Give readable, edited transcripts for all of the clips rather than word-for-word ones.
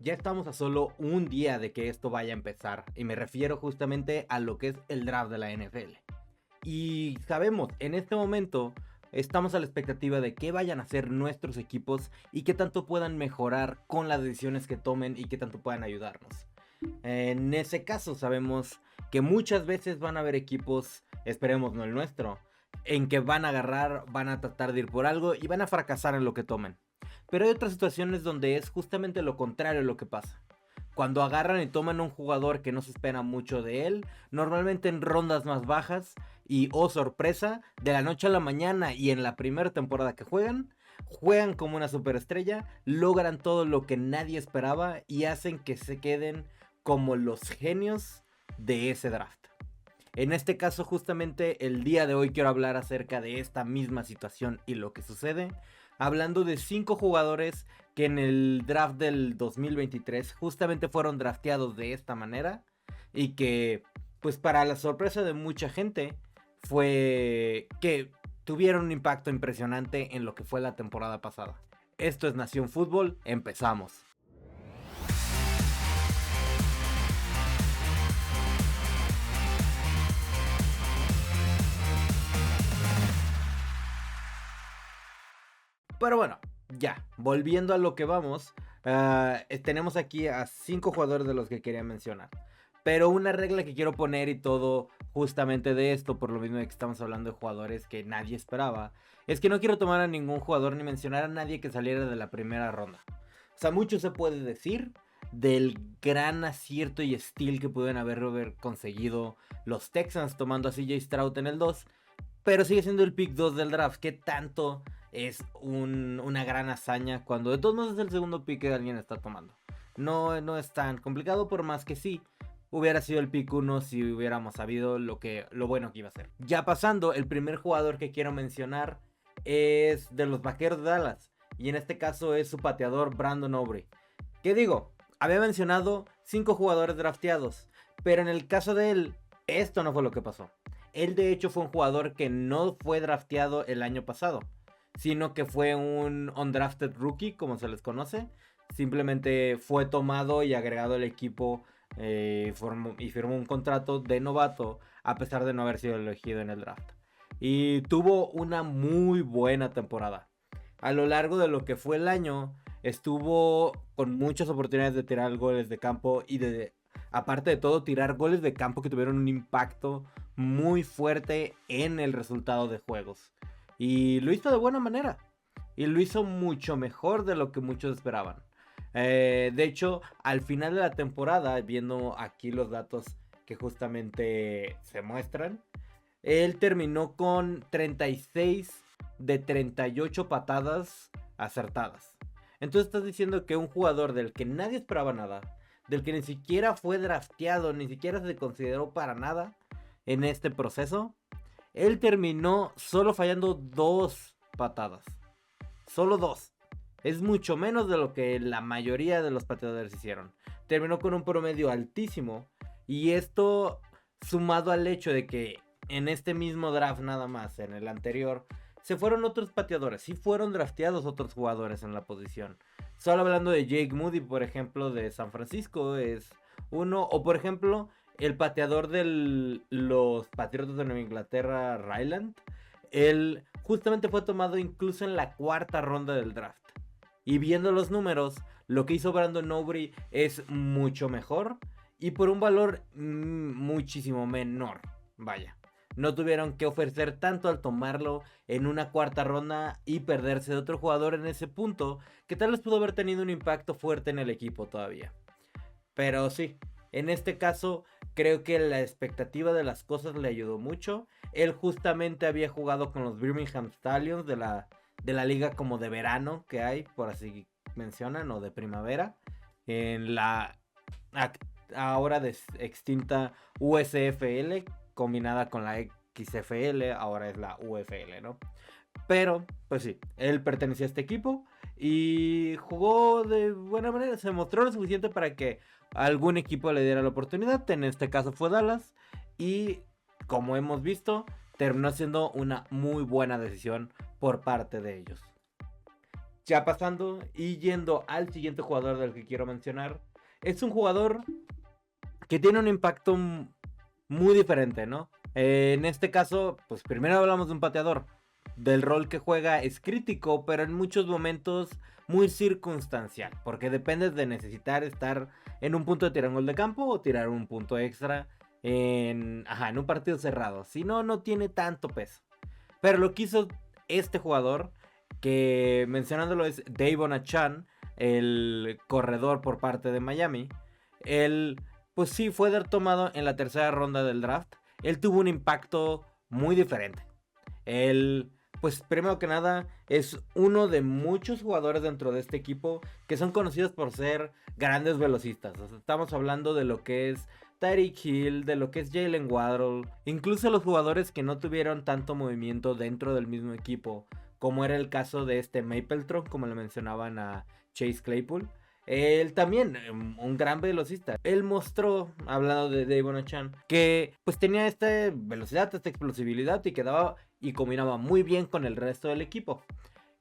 Ya estamos a solo un día de que esto vaya a empezar, y me refiero justamente a lo que es el draft de la NFL. Y sabemos, en este momento estamos a la expectativa de qué vayan a hacer nuestros equipos y qué tanto puedan mejorar con las decisiones que tomen y qué tanto puedan ayudarnos. En ese caso sabemos que muchas veces van a haber equipos, esperemos no el nuestro, en que van a agarrar, van a tratar de ir por algo y van a fracasar en lo que tomen. Pero hay otras situaciones donde es justamente lo contrario lo que pasa. Cuando agarran y toman un jugador que no se espera mucho de él, normalmente en rondas más bajas, y oh sorpresa, de la noche a la mañana y en la primera temporada que juegan como una superestrella, logran todo lo que nadie esperaba y hacen que se queden como los genios de ese draft. En este caso, justamente el día de hoy quiero hablar acerca de esta misma situación y lo que sucede, hablando de 5 jugadores que en el draft del 2023 justamente fueron drafteados de esta manera y que, pues para la sorpresa de mucha gente, fue que tuvieron un impacto impresionante en lo que fue la temporada pasada. Esto es Nación Fútbol, empezamos. Pero bueno, ya, volviendo a lo que vamos, tenemos aquí a 5 jugadores de los que quería mencionar. Pero una regla que quiero poner y todo justamente de esto, por lo mismo de que estamos hablando de jugadores que nadie esperaba, es que no quiero tomar a ningún jugador ni mencionar a nadie que saliera de la primera ronda. O sea, mucho se puede decir del gran acierto y estilo que pudieron haber conseguido los Texans tomando a CJ Stroud en el 2, pero sigue siendo el pick 2 del draft. ¿Qué tanto es una gran hazaña cuando de todos modos es el segundo pick que alguien está tomando? No es tan complicado, por más que sí hubiera sido el pick 1 si hubiéramos sabido lo bueno que iba a ser. Ya pasando, el primer jugador que quiero mencionar es de los Vaqueros de Dallas, y en este caso es su pateador Brandon Aubrey. ¿Qué digo? Había mencionado 5 jugadores drafteados, pero en el caso de él, esto no fue lo que pasó. Él de hecho fue un jugador que no fue drafteado el año pasado, sino que fue un undrafted rookie, como se les conoce. Simplemente fue tomado y agregado al equipo, y firmó un contrato de novato a pesar de no haber sido elegido en el draft. Y tuvo una muy buena temporada. A lo largo de lo que fue el año, estuvo con muchas oportunidades de tirar goles de campo y aparte de todo, tirar goles de campo que tuvieron un impacto muy fuerte en el resultado de juegos. Y lo hizo de buena manera. Y lo hizo mucho mejor de lo que muchos esperaban. De hecho, al final de la temporada, viendo aquí los datos que justamente se muestran, él terminó con 36 de 38 patadas acertadas. Entonces estás diciendo que un jugador del que nadie esperaba nada, del que ni siquiera fue drafteado, ni siquiera se consideró para nada en este proceso, él terminó solo fallando 2 patadas. Solo 2. Es mucho menos de lo que la mayoría de los pateadores hicieron. Terminó con un promedio altísimo. Y esto sumado al hecho de que en este mismo draft nada más, en el anterior, se fueron otros pateadores. Sí fueron drafteados otros jugadores en la posición. Solo hablando de Jake Moody, por ejemplo, de San Francisco, es uno. O por ejemplo, el pateador de los Patriotas de Nueva Inglaterra, Ryland. Él justamente fue tomado incluso en la 4ª ronda del draft. Y viendo los números, lo que hizo Brandon Aubrey es mucho mejor y por un valor muchísimo menor. Vaya, no tuvieron que ofrecer tanto al tomarlo en una 4ª ronda y perderse de otro jugador en ese punto, que tal vez pudo haber tenido un impacto fuerte en el equipo todavía. Pero sí, en este caso creo que la expectativa de las cosas le ayudó mucho. Él justamente había jugado con los Birmingham Stallions de la liga como de verano que hay, por así mencionan, o de primavera, en la ahora extinta USFL, combinada con la XFL, ahora es la UFL, ¿no? Pero, pues sí, él pertenecía a este equipo y jugó de buena manera, se mostró lo suficiente para que algún equipo le diera la oportunidad, en este caso fue Dallas, y como hemos visto, terminó siendo una muy buena decisión por parte de ellos. Ya pasando y yendo al siguiente jugador del que quiero mencionar, es un jugador que tiene un impacto muy diferente, ¿no? En este caso, pues primero hablamos de un pateador. Del rol que juega es crítico, pero en muchos momentos muy circunstancial, porque depende de necesitar estar en un punto de tirar un gol de campo o tirar un punto extra en un partido cerrado. Si no, no tiene tanto peso. Pero lo que hizo este jugador, que mencionándolo es Davon Achan, el corredor por parte de Miami. Él, pues sí, fue tomado en la tercera ronda del draft. Él tuvo un impacto muy diferente. Él, pues primero que nada, es uno de muchos jugadores dentro de este equipo que son conocidos por ser grandes velocistas. O sea, estamos hablando de lo que es Tyreek Hill, de lo que es Jalen Waddle, incluso los jugadores que no tuvieron tanto movimiento dentro del mismo equipo, como era el caso de este Mapletron, como le mencionaban a Chase Claypool. Él también, un gran velocista. Él mostró, hablando de Davon Achan, que pues tenía esta velocidad, esta explosibilidad y quedaba y combinaba muy bien con el resto del equipo.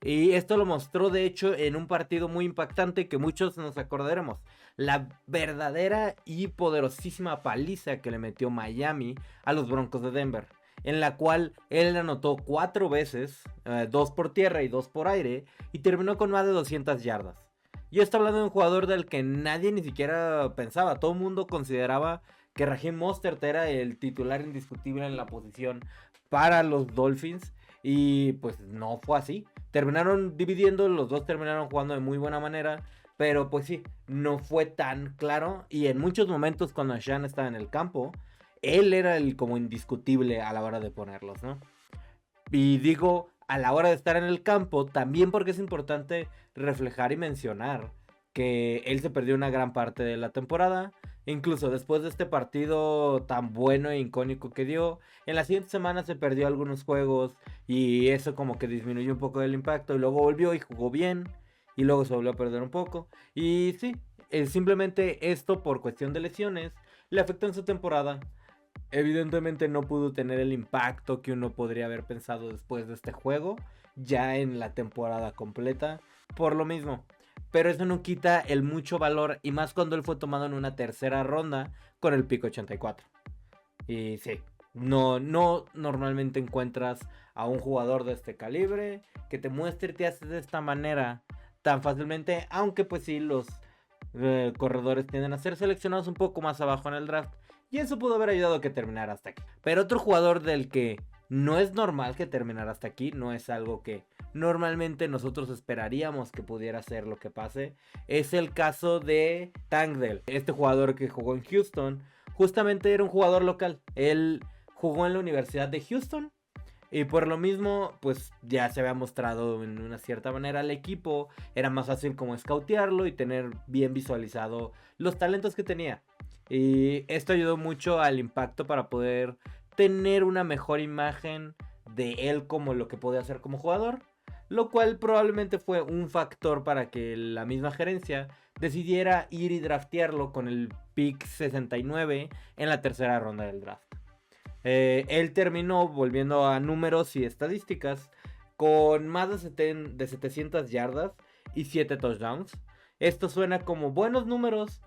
Y esto lo mostró de hecho en un partido muy impactante que muchos nos acordaremos. La verdadera y poderosísima paliza que le metió Miami a los Broncos de Denver. En la cual él anotó 4 veces, 2 por tierra y 2 por aire, y terminó con más de 200 yardas. Yo estoy hablando de un jugador del que nadie ni siquiera pensaba. Todo el mundo consideraba que Raheem Mostert era el titular indiscutible en la posición para los Dolphins. Y pues no fue así. Terminaron dividiendo, los dos terminaron jugando de muy buena manera. Pero pues sí, no fue tan claro. Y en muchos momentos cuando Achan estaba en el campo, él era el como indiscutible a la hora de ponerlos, ¿no? Y digo, a la hora de estar en el campo, también porque es importante reflejar y mencionar que él se perdió una gran parte de la temporada. Incluso después de este partido tan bueno e icónico que dio, en la siguiente semana se perdió algunos juegos y eso como que disminuyó un poco el impacto y luego volvió y jugó bien y luego se volvió a perder un poco. Y sí, simplemente esto por cuestión de lesiones le afectó en su temporada. Evidentemente no pudo tener el impacto que uno podría haber pensado después de este juego, ya en la temporada completa, por lo mismo. Pero eso no quita el mucho valor, y más cuando él fue tomado en una tercera ronda con el pick 84. Y sí, no normalmente encuentras a un jugador de este calibre que te muestre y te hace de esta manera tan fácilmente, aunque pues sí, los corredores tienden a ser seleccionados un poco más abajo en el draft. Y eso pudo haber ayudado a que terminara hasta aquí. Pero otro jugador del que no es normal que terminara hasta aquí, no es algo que normalmente nosotros esperaríamos que pudiera ser lo que pase, es el caso de Tank Dell. Este jugador que jugó en Houston, justamente era un jugador local. Él jugó en la Universidad de Houston. Y por lo mismo, pues ya se había mostrado en una cierta manera al equipo. Era más fácil como scoutearlo y tener bien visualizado los talentos que tenía. Y esto ayudó mucho al impacto para poder tener una mejor imagen de él como lo que podía hacer como jugador. Lo cual probablemente fue un factor para que la misma gerencia decidiera ir y draftearlo con el pick 69 en la tercera ronda del draft. Él terminó, volviendo a números y estadísticas, con más de 700 yardas y 7 touchdowns. Esto suena como buenos números,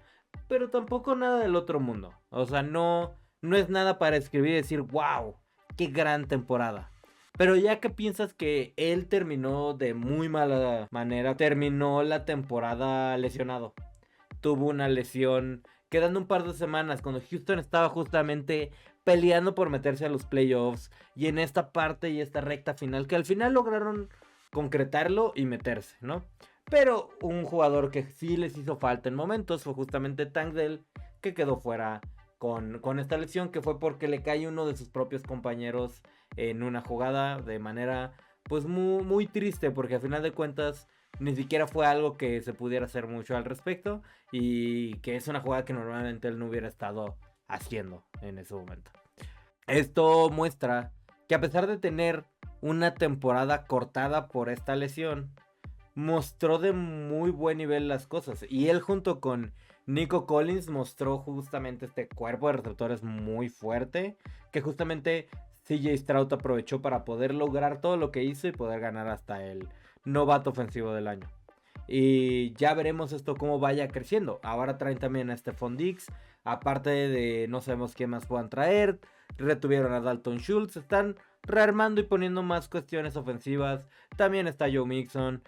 pero tampoco nada del otro mundo. O sea, no es nada para escribir y decir, wow, qué gran temporada. Pero ya que piensas que él terminó de muy mala manera, terminó la temporada lesionado. Tuvo una lesión quedando un par de semanas cuando Houston estaba justamente peleando por meterse a los playoffs y en esta parte y esta recta final que al final lograron concretarlo y meterse, ¿no? Pero un jugador que sí les hizo falta en momentos fue justamente Tank Dell, que quedó fuera con esta lesión, que fue porque le cae uno de sus propios compañeros en una jugada de manera pues muy, muy triste, porque al final de cuentas ni siquiera fue algo que se pudiera hacer mucho al respecto y que es una jugada que normalmente él no hubiera estado haciendo en ese momento. Esto muestra que a pesar de tener una temporada cortada por esta lesión, mostró de muy buen nivel las cosas. Y él junto con Nico Collins mostró justamente este cuerpo de receptores muy fuerte, que justamente CJ Stroud aprovechó para poder lograr todo lo que hizo y poder ganar hasta el novato ofensivo del año. Y ya veremos esto cómo vaya creciendo. Ahora traen también a Stephon Diggs. Aparte de no sabemos qué más puedan traer. Retuvieron a Dalton Schultz. Están rearmando y poniendo más cuestiones ofensivas. También está Joe Mixon.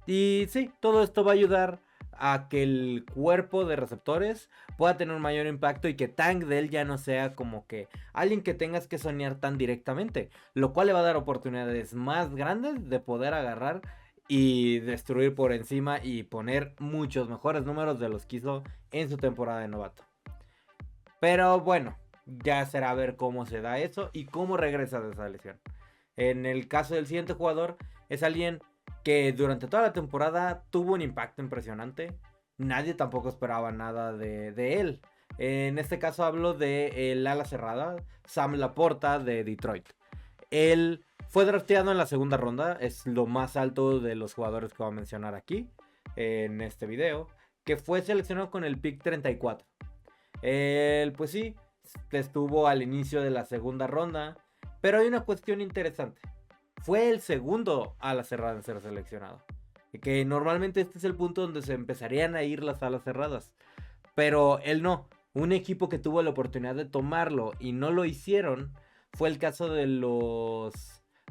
Y sí, todo esto va a ayudar a que el cuerpo de receptores pueda tener un mayor impacto y que Tank Dell ya no sea como que alguien que tengas que soñar tan directamente, lo cual le va a dar oportunidades más grandes de poder agarrar y destruir por encima y poner muchos mejores números de los que hizo en su temporada de novato. Pero bueno, ya será ver cómo se da eso y cómo regresa de esa lesión. En el caso del siguiente jugador, es alguien que durante toda la temporada tuvo un impacto impresionante. Nadie tampoco esperaba nada de él. En este caso hablo de el ala cerrada, Sam Laporta de Detroit. Él fue drafteado en la segunda ronda, es lo más alto de los jugadores que voy a mencionar aquí en este video, que fue seleccionado con el pick 34. Él, pues sí, estuvo al inicio de la segunda ronda, pero hay una cuestión interesante. Fue el segundo ala cerrada en ser seleccionado. Que normalmente este es el punto donde se empezarían a ir las alas cerradas. Pero él no. Un equipo que tuvo la oportunidad de tomarlo y no lo hicieron fue el caso de los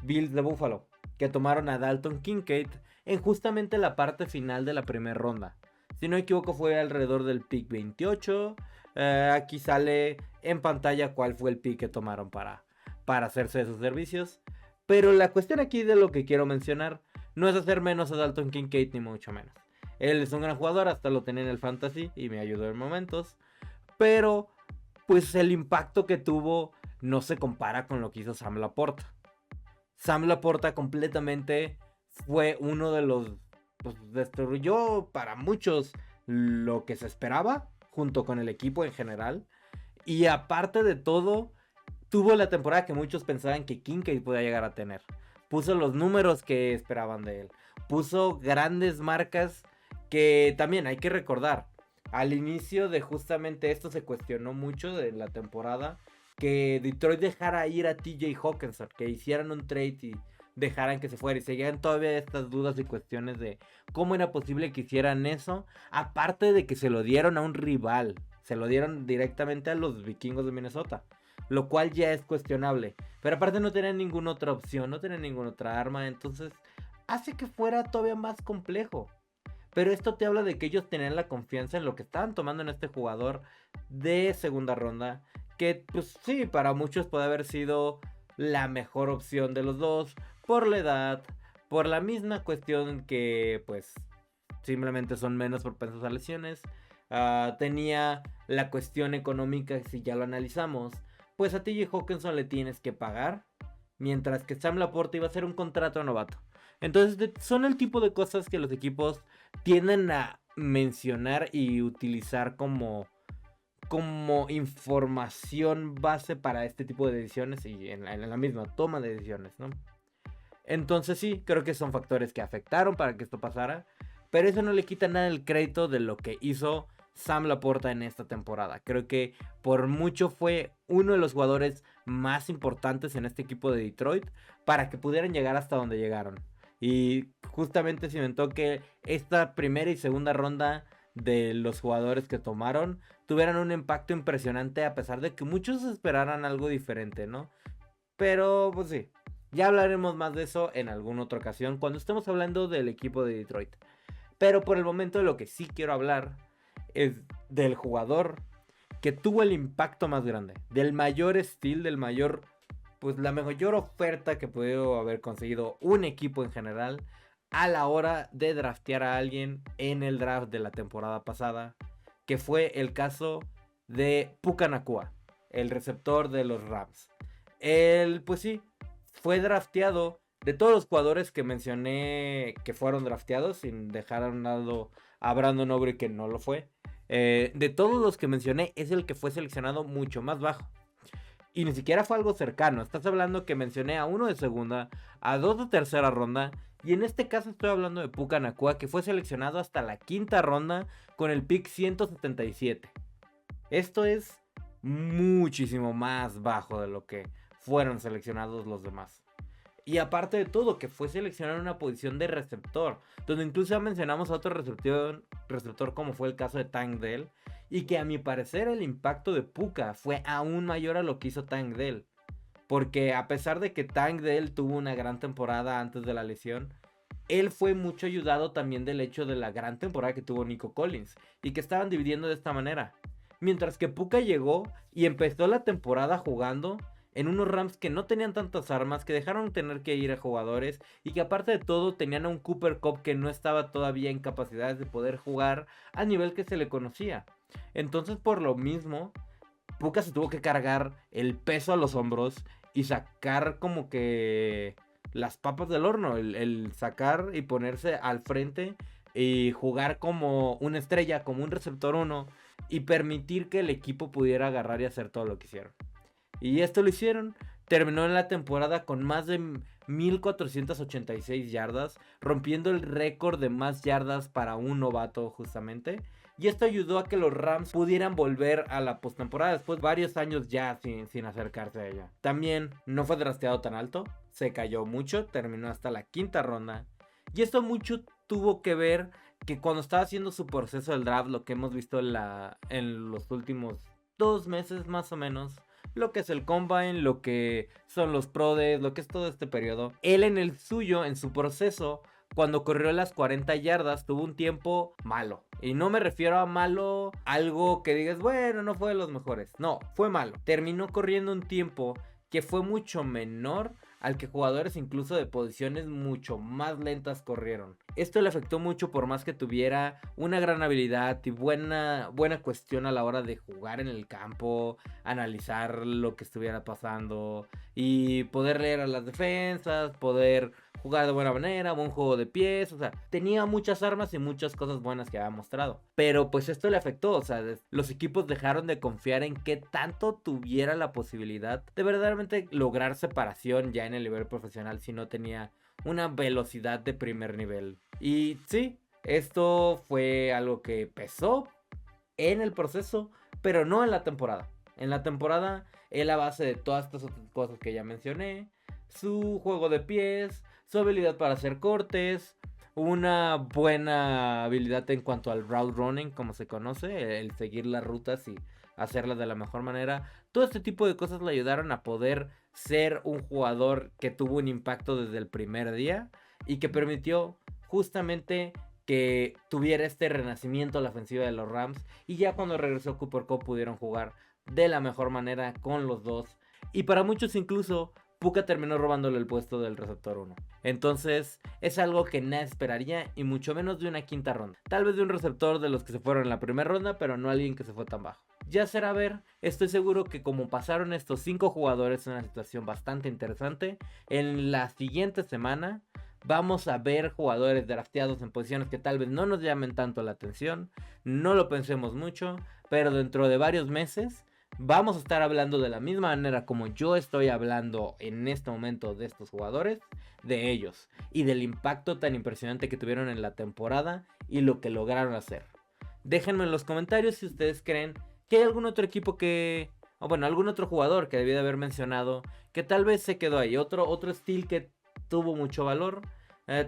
Bills de Buffalo, que tomaron a Dalton Kincaid en justamente la parte final de la primera ronda. Si no me equivoco fue alrededor del pick 28. Aquí sale en pantalla cuál fue el pick que tomaron para hacerse de sus servicios. Pero la cuestión aquí de lo que quiero mencionar no es hacer menos a Dalton Kincaid ni mucho menos. Él es un gran jugador, hasta lo tenía en el fantasy y me ayudó en momentos. Pero pues el impacto que tuvo no se compara con lo que hizo Sam Laporta. Sam Laporta completamente fue uno de los... Pues destruyó para muchos lo que se esperaba, junto con el equipo en general. Y aparte de todo, tuvo la temporada que muchos pensaban que Kincaid podía llegar a tener. Puso los números que esperaban de él. Puso grandes marcas que también hay que recordar. Al inicio de justamente esto se cuestionó mucho de la temporada que Detroit dejara ir a TJ Hawkinson, que hicieran un trade y dejaran que se fuera. Y seguían todavía estas dudas y cuestiones de cómo era posible que hicieran eso. Aparte de que se lo dieron a un rival. Se lo dieron directamente a los vikingos de Minnesota. Lo cual ya es cuestionable. Pero aparte no tenían ninguna otra opción. No tenían ninguna otra arma. Entonces hace que fuera todavía más complejo. Pero esto te habla de que ellos tenían la confianza en lo que estaban tomando en este jugador de segunda ronda. Que pues sí, para muchos puede haber sido la mejor opción de los dos. Por la edad. Por la misma cuestión que pues simplemente son menos propensos a lesiones. Tenía la cuestión económica, si ya lo analizamos. Pues a TJ Hawkinson le tienes que pagar. Mientras que Sam Laporta iba a hacer un contrato novato. Entonces son el tipo de cosas que los equipos tienden a mencionar y utilizar como información base para este tipo de decisiones y en la misma toma de decisiones, ¿no? Entonces sí, creo que son factores que afectaron para que esto pasara, pero eso no le quita nada el crédito de lo que hizo Sam Laporta en esta temporada. Creo que por mucho fue uno de los jugadores más importantes en este equipo de Detroit para que pudieran llegar hasta donde llegaron. Y justamente cimentó que esta primera y segunda ronda de los jugadores que tomaron tuvieran un impacto impresionante a pesar de que muchos esperaran algo diferente, ¿no? Pero pues sí, ya hablaremos más de eso en alguna otra ocasión cuando estemos hablando del equipo de Detroit. Pero por el momento de lo que sí quiero hablar es del jugador que tuvo el impacto más grande, del mayor steal, del mayor... pues la mayor oferta que pudo haber conseguido un equipo en general a la hora de draftear a alguien en el draft de la temporada pasada, que fue el caso de Puka Nacua, el receptor de los Rams. Él, pues sí, fue drafteado de todos los jugadores que mencioné que fueron drafteados, sin dejar a un lado a Brandon Aubrey que no lo fue. De todos los que mencioné, es el que fue seleccionado mucho más bajo. Y ni siquiera fue algo cercano. Estás hablando que mencioné a uno de segunda, a dos de tercera ronda. Y en este caso estoy hablando de Puka Nacua, que fue seleccionado hasta la quinta ronda con el pick 177. Esto es muchísimo más bajo de lo que fueron seleccionados los demás. Y aparte de todo, que fue seleccionado en una posición de receptor, donde incluso ya mencionamos a otro receptor como fue el caso de Tank Dell, y que a mi parecer el impacto de Puka fue aún mayor a lo que hizo Tank Dell. Porque a pesar de que Tank Dell tuvo una gran temporada antes de la lesión, él fue mucho ayudado también del hecho de la gran temporada que tuvo Nico Collins, y que estaban dividiendo de esta manera. Mientras que Puka llegó y empezó la temporada jugando en unos Rams que no tenían tantas armas, que dejaron tener que ir a jugadores y que aparte de todo tenían a un Cooper Kupp que no estaba todavía en capacidades de poder jugar a nivel que se le conocía. Entonces por lo mismo, Puka se tuvo que cargar el peso a los hombros y sacar como que las papas del horno, el sacar y ponerse al frente y jugar como una estrella, como un receptor 1 y permitir que el equipo pudiera agarrar y hacer todo lo que hicieron. Y esto lo hicieron. Terminó en la temporada con más de 1486 yardas, rompiendo el récord de más yardas para un novato justamente. Y esto ayudó a que los Rams pudieran volver a la postemporada después de varios años ya sin acercarse a ella. También no fue drafteado tan alto, se cayó mucho, terminó hasta la quinta ronda. Y esto mucho tuvo que ver que cuando estaba haciendo su proceso del draft, lo que hemos visto en los últimos 2 meses más o menos, lo que es el Combine, lo que son los Pro Days, lo que es todo este periodo. Él en el suyo, en su proceso, cuando corrió las 40 yardas, tuvo un tiempo malo. Y no me refiero a malo, algo que digas, bueno, no fue de los mejores. No, fue malo. Terminó corriendo un tiempo que fue mucho menor al que jugadores incluso de posiciones mucho más lentas corrieron. Esto le afectó mucho por más que tuviera una gran habilidad y buena cuestión a la hora de jugar en el campo, analizar lo que estuviera pasando y poder leer a las defensas, poder jugar de buena manera, buen juego de pies, o sea, tenía muchas armas y muchas cosas buenas que había mostrado. Pero pues esto le afectó, o sea, los equipos dejaron de confiar en qué tanto tuviera la posibilidad de verdaderamente lograr separación ya en el nivel profesional si no tenía una velocidad de primer nivel. Y sí, esto fue algo que pesó en el proceso, pero no en la temporada. En la temporada, él a base de todas estas otras cosas que ya mencioné, su juego de pies, su habilidad para hacer cortes, una buena habilidad en cuanto al route running, como se conoce, el seguir las rutas y hacerlas de la mejor manera. Todo este tipo de cosas le ayudaron a poder ser un jugador que tuvo un impacto desde el primer día y que permitió justamente que tuviera este renacimiento a la ofensiva de los Rams, y ya cuando regresó Cooper Kupp pudieron jugar de la mejor manera con los dos, y para muchos incluso Puka terminó robándole el puesto del receptor 1. Entonces es algo que nadie esperaría, y mucho menos de una quinta ronda. Tal vez de un receptor de los que se fueron en la primera ronda, pero no alguien que se fue tan bajo. Ya será ver, estoy seguro que como pasaron estos 5 jugadores en una situación bastante interesante, en la siguiente semana vamos a ver jugadores drafteados en posiciones que tal vez no nos llamen tanto la atención, no lo pensemos mucho, pero dentro de varios meses vamos a estar hablando de la misma manera como yo estoy hablando en este momento de estos jugadores, de ellos y del impacto tan impresionante que tuvieron en la temporada y lo que lograron hacer. Déjenme en los comentarios si ustedes creen que hay algún otro equipo o bueno, algún otro jugador que debí de haber mencionado que tal vez se quedó ahí, otro estilo que tuvo mucho valor.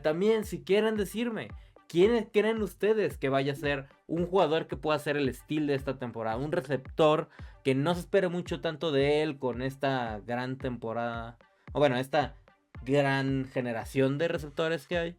También si quieren decirme quiénes creen ustedes que vaya a ser un jugador que pueda ser el estilo de esta temporada, un receptor que no se espere mucho tanto de él con esta gran temporada, o bueno, esta gran generación de receptores que hay.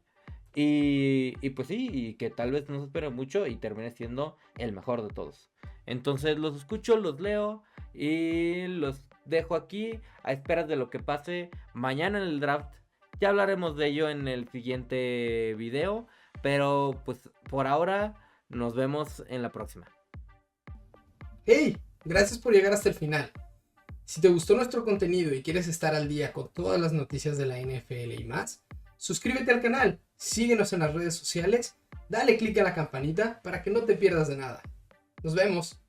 Y pues sí, y que tal vez no se espere mucho y termine siendo el mejor de todos. Entonces los escucho, los leo y los dejo aquí a esperas de lo que pase mañana en el draft. Ya hablaremos de ello en el siguiente video, pero pues por ahora nos vemos en la próxima. ¡Hey! Gracias por llegar hasta el final. Si te gustó nuestro contenido y quieres estar al día con todas las noticias de la NFL y más, suscríbete al canal, síguenos en las redes sociales, dale click a la campanita para que no te pierdas de nada. Nos vemos.